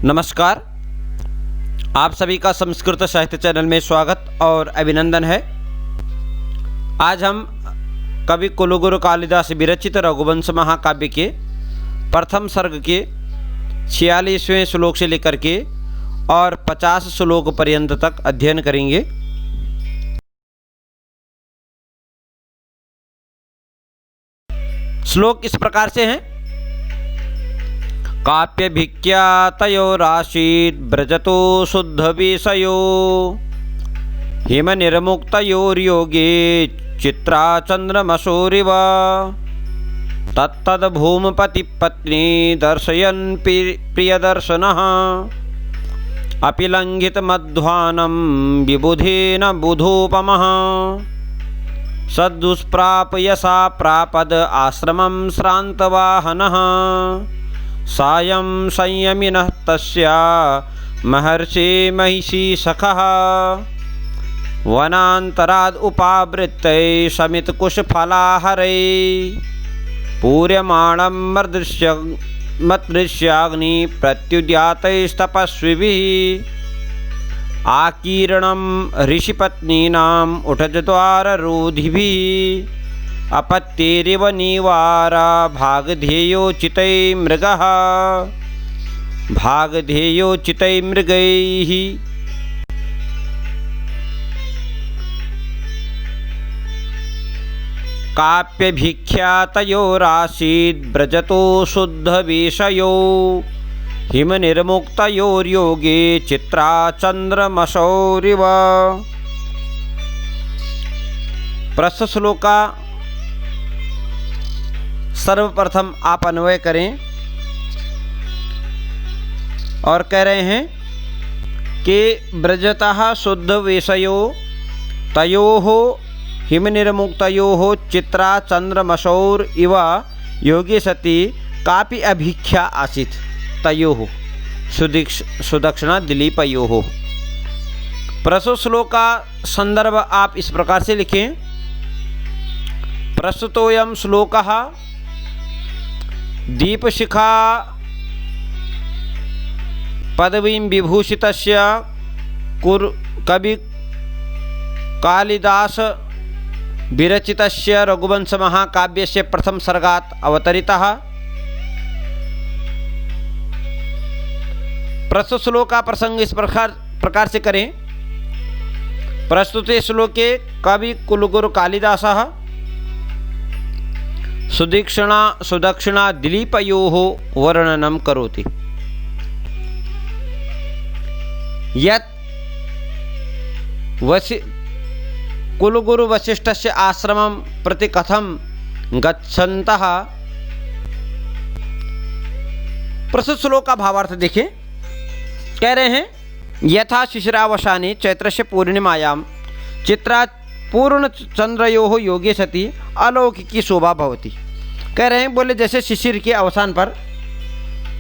नमस्कार, आप सभी का संस्कृत साहित्य चैनल में स्वागत और अभिनंदन है। आज हम कवि कुलगुरु कालिदास विरचित रघुवंश महाकाव्य के प्रथम सर्ग के 46वें श्लोक से लेकर के और 50 श्लोक पर्यंत तक अध्ययन करेंगे। श्लोक इस प्रकार से हैं। काव्यभिख्यातयोरासीत् व्रजतो शुद्ध विषयो हिमनिर्मुक्तयोर्योगे चित्रा चन्द्रमसोरिव तत्तद्भूमपतिपत्नी दर्शयन् प्रियदर्शनः अपि लङ्घितमध्वानं विबुधेन बुधोपमः सद्दुष्प्रापयसा प्रापद आश्रमं श्रान्तवाहनः सायं संयमिनः तस्या महर्षि महिषी सखः वनान्तराद् उपावृत्तै शमितकुशफलाहरै पूर्यमाणं मदृश्याग्नि प्रत्युद्यातैस्तपस्विभिः आकीर्णं ऋषिपत्नीनाम् उठजद्वाररोधिभिः अपत्येरिव निवारा भागधेयोचितै मृगः भागधेयोचितै मृगैः। काव्यभिख्यातयोरासीत् व्रजतो शुद्धविषयो हिमनिर्मुक्तयोर्योगे चित्रा चन्द्रमसौरिव। प्रस्तुत श्लोक का सर्वप्रथम आप अन्वय करें और कह रहे हैं कि व्रजतः शुद्ध विषयो तयोः हिमनिर्मुक्तयोः चित्रा चन्द्रमसौर इव योगे सति कापि अभिख्या आसीत् तयोः सुदक्षिणा दिलीपयोः। प्रस्तुत श्लोक का संदर्भ आप इस प्रकार से लिखें। प्रस्तुतोऽयं श्लोकः दीपशिखा पदवीं विभूषितस्य कवि कालिदास विरचितस्य रघुवंश महाकाव्यस्य प्रथम सर्गात् अवतरितः। प्रस्तुत श्लोक का प्रसंग इस प्रकार से करें। प्रस्तुते श्लोके कवि कुलगुरु कालिदासः सुदक्षिणा दिलीपयोः वर्णनं करोति। यत् कुलगुरु वसिष्ठस्य आश्रमं प्रति कथं गच्छन्तः। प्रस्तुत श्लोक का भावार्थ देखें। कह रहे हैं यथा शिशिरावसाने चैत्रस्य पूर्णिमायां चित्रा पूर्ण चंद्रयोः योगे सति अलौकिकी शोभा भवति। कह रहे हैं बोले जैसे शिशिर के अवसान पर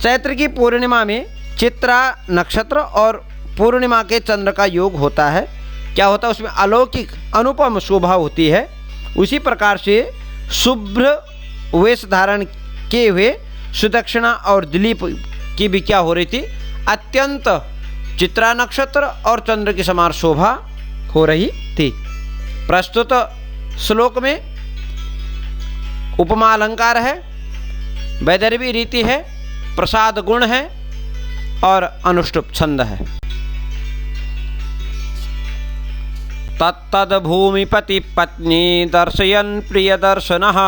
चैत्र की पूर्णिमा में चित्रा नक्षत्र और पूर्णिमा के चंद्र का योग होता है। क्या होता है उसमें अलौकिक अनुपम शोभा होती है। उसी प्रकार से शुभ्र वेश धारण किए हुए सुदक्षिणा और दिलीप की भी क्या हो रही थी, अत्यंत चित्रा नक्षत्र और चंद्र की समान शोभा हो रही थी। प्रस्तुत श्लोक में उपमा अलंकार है, वैदर्भी रीति है, प्रसाद गुण है और अनुष्टुप छंद है। तत्तद्भूमिपति पत्नी दर्शयन् प्रियदर्शनः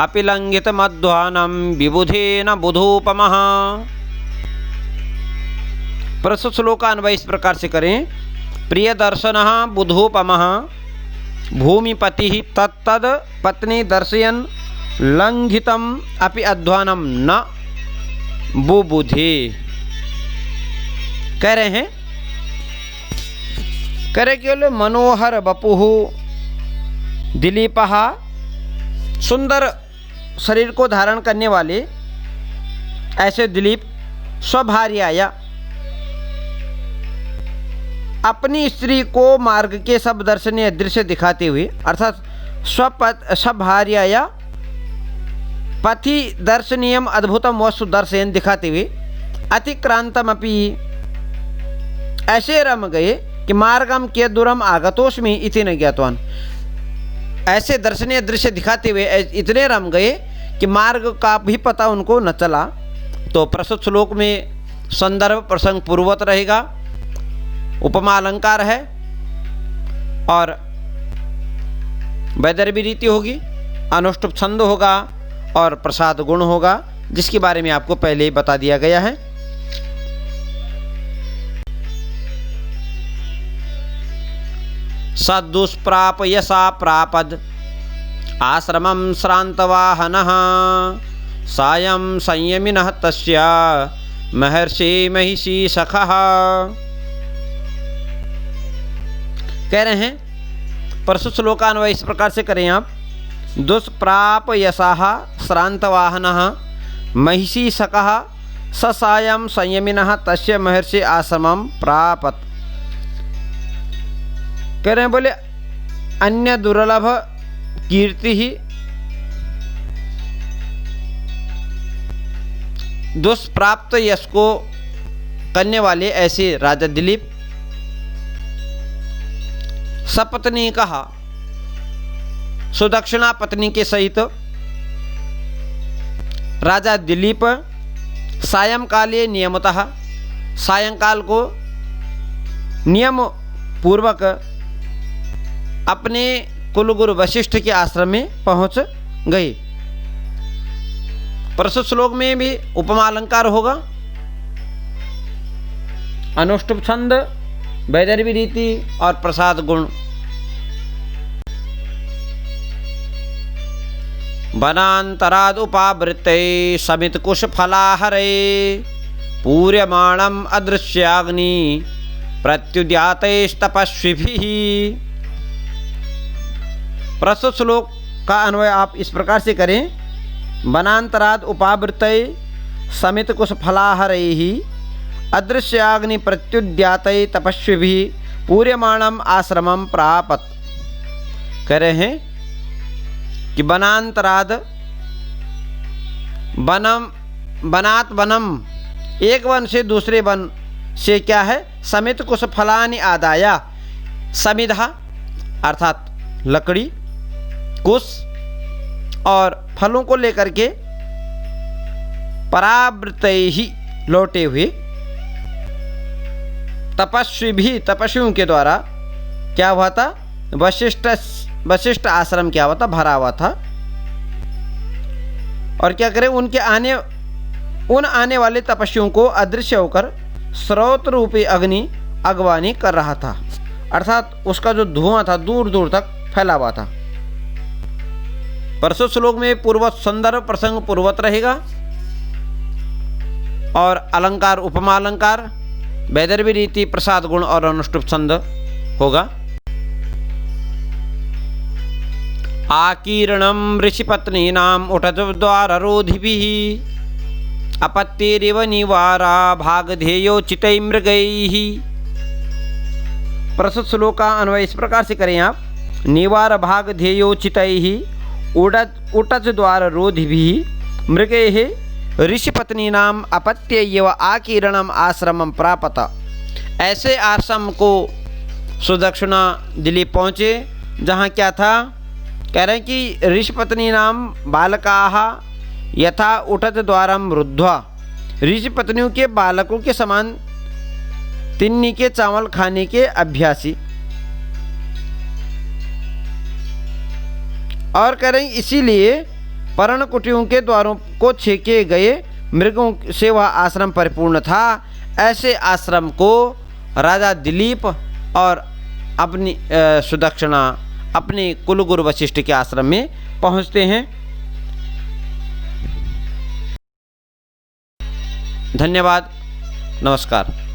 अपि लङ्घितमध्वानं विबुधेन बुधोपमः। प्रस्तुत श्लोक का अन्वय इस प्रकार से करें। प्रियदर्शनः बुधोपमः भूमिपतिः तत्तद् पत्नी दर्शयन् लङ्घितम् अपि अध्वानं न बुबुधे। कह रहे हैं केवल मनोहर बपुः दिलीपः सुंदर शरीर को धारण करने वाले ऐसे दिलीप स्वभार्याया अपनी स्त्री को मार्ग के सब दर्शनीय दृश्य दिखाते हुए अर्थात स्वभार्याया पथि दर्शनीयम अद्भुतम वस्तु दर्शयन दिखाते हुए अतिक्रांतमपि, ऐसे रम गए कि मार्गम के दूरम आगतोस्मि इति न ज्ञातवान। ऐसे दर्शनीय दृश्य दिखाते हुए इतने रम गए कि मार्ग का भी पता उनको न चला। तो प्रस्तुत श्लोक में संदर्भ प्रसंग पूर्वत रहेगा, उपमा अलंकार है और वैदर्भी रीति होगी, अनुष्टुप छंद होगा और प्रसाद गुण होगा, जिसके बारे में आपको पहले ही बता दिया गया है। सद्दुष्प्राप यशा प्रापद आश्रमं श्रान्तवाहनः सायं संयमिनः तस्य महर्षि महिषी सखः। कह रहे हैं प्रस्तुत श्लोकान्वय इस प्रकार से करें आप। दुष्प्राप यशाः श्रान्तवाहनः महिषी सकः स सायं संयमिनः तस्य महर्षि आश्रमं प्रापत। कह रहे हैं बोले अन्य दुर्लभ कीर्ति ही दुष्प्राप्त यश को करने वाले ऐसे राजा दिलीप सपत्नी कहा, सुदक्षिणा पत्नी के सहित राजा दिलीप सायंकाले नियमतः, सायंकाल को नियम पूर्वक अपने कुलगुरु वशिष्ठ के आश्रम में पहुंच गए। प्रस्तुत श्लोक में भी उपमा अलंकार होगा, अनुष्टुप छंद, वैदर्भी रीति और प्रसाद गुण। वनांतराद उपावृत्ते समित कुश फलाहरे पूर्यमाणम अदृश्याग्नि प्रत्युद्यातैस्तपस्विभिः। प्रस्तुत श्लोक का अन्वय आप इस प्रकार से करें। वनांतराद उपावृत्तै समित कुश फलाहरैः अदृश्याग्नि प्रत्युद्यातै तपस्विभिः पूर्यमाणम आश्रमं प्रापत। कह रहे हैं कि वनांतराद, वनात वनम, एक वन से दूसरे वन से क्या है, समित कुश फलानि आदाया, समिधा अर्थात लकड़ी, कुश और फलों को लेकर के परावृतैहि लौटे हुए, तपस्वी भी, तपस्वियों के द्वारा क्या हुआ था, वशिष्ठ आश्रम क्या हुआ था, भरा हुआ था। और क्या करें, उन आने वाले तपस्वियों को अदृश्य होकर स्रोत रूपी अग्नि अगवानी कर रहा था, अर्थात उसका जो धुआं था दूर दूर तक फैला हुआ था। प्रस्तुत श्लोक में पूर्वत संदर्भ प्रसंग पूर्वत रहेगा और अलंकार उपमा अलंकार, वैदर्भी रीति, प्रसाद गुण और अनुष्टुप छंद होगा। आकीर्णम ऋषिपत्नीनाम उटद्वाररोधिभिः अपत्येरिव निवारा भागधेयोचितै मृगैः। प्रस्तुत श्लोक का अन्वय इस प्रकार से करें आप। निवार भागधेयोचितैः उटद्वाररोधिभिः मृगैः ऋषिपत्नीनाम अपत्येव आकीर्णम आश्रमं प्रापत। ऐसे आश्रम को सुदक्षिणा दिलीप पहुँचे जहाँ क्या था, कह रहे हैं कि ऋषिपत्नीनाम बालकाः यथा उठत द्वारम रुद्ध्वा, ऋषि पत्नियों के बालकों के समान तिन्नी के चावल खाने के अभ्यासी। और कह रहे हैं इसीलिए पर्णकुटियों के द्वारों को छेके गए मृगों से वह आश्रम परिपूर्ण था। ऐसे आश्रम को राजा दिलीप और अपनी सुदक्षिणा अपने कुलगुरु वशिष्ठ के आश्रम में पहुंचते हैं। धन्यवाद, नमस्कार।